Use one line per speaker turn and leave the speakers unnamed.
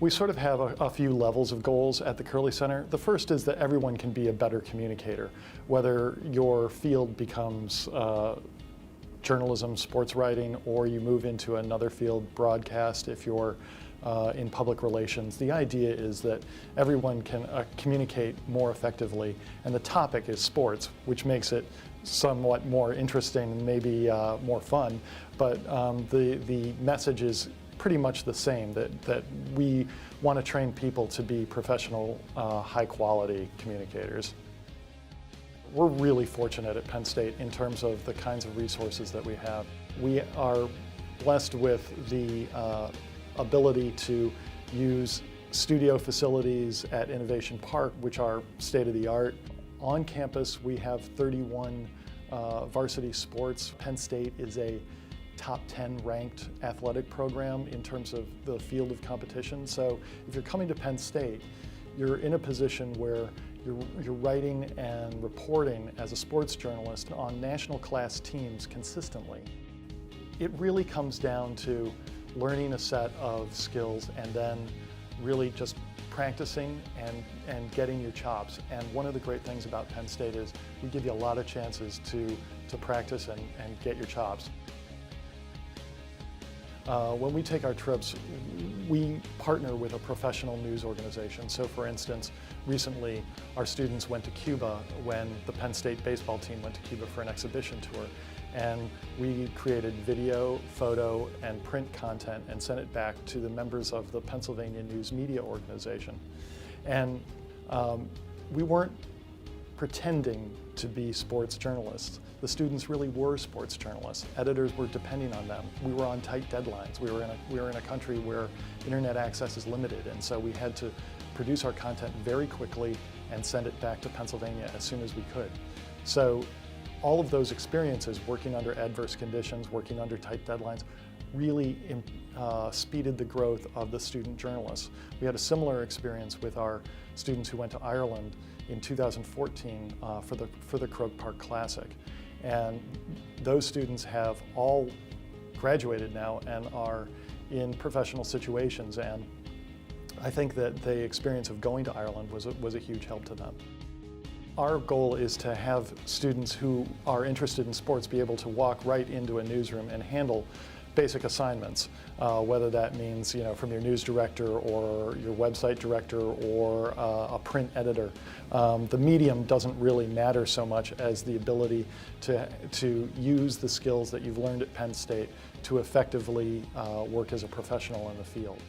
We sort of have a few levels of goals at the Curley Center. The first is that everyone can be a better communicator, whether your field becomes journalism, sports writing, or you move into another field, broadcast, if you're in public relations. The idea is that everyone can communicate more effectively, and the topic is sports, which makes it somewhat more interesting and maybe more fun, but the message is pretty much the same, that we want to train people to be professional, high-quality communicators. We're really fortunate at Penn State in terms of the kinds of resources that we have. We are blessed with the ability to use studio facilities at Innovation Park, which are state-of-the-art. On campus, we have 31 varsity sports. Penn State is a top 10 ranked athletic program in terms of the field of competition. So if you're coming to Penn State, you're in a position where you're writing and reporting as a sports journalist on national class teams consistently. It really comes down to learning a set of skills and then really just practicing and getting your chops. And one of the great things about Penn State is we give you a lot of chances to practice and get your chops. When we take our trips, we partner with a professional news organization. So for instance, recently our students went to Cuba when the Penn State baseball team went to Cuba for an exhibition tour. And we created video, photo, and print content and sent it back to the members of the Pennsylvania News Media Organization. And we weren't pretending to be sports journalists. The students really were sports journalists. Editors were depending on them. We were on tight deadlines. We were in a country where internet access is limited, and so we had to produce our content very quickly and send it back to Pennsylvania as soon as we could. So all of those experiences, working under adverse conditions, working under tight deadlines, really speeded the growth of the student journalists. We had a similar experience with our students who went to Ireland in 2014 for the Croke Park Classic. And those students have all graduated now and are in professional situations, and I think that the experience of going to Ireland was a huge help to them. Our goal is to have students who are interested in sports be able to walk right into a newsroom and handle basic assignments, whether that means from your news director or your website director or a print editor. The medium doesn't really matter so much as the ability to use the skills that you've learned at Penn State to effectively work as a professional in the field.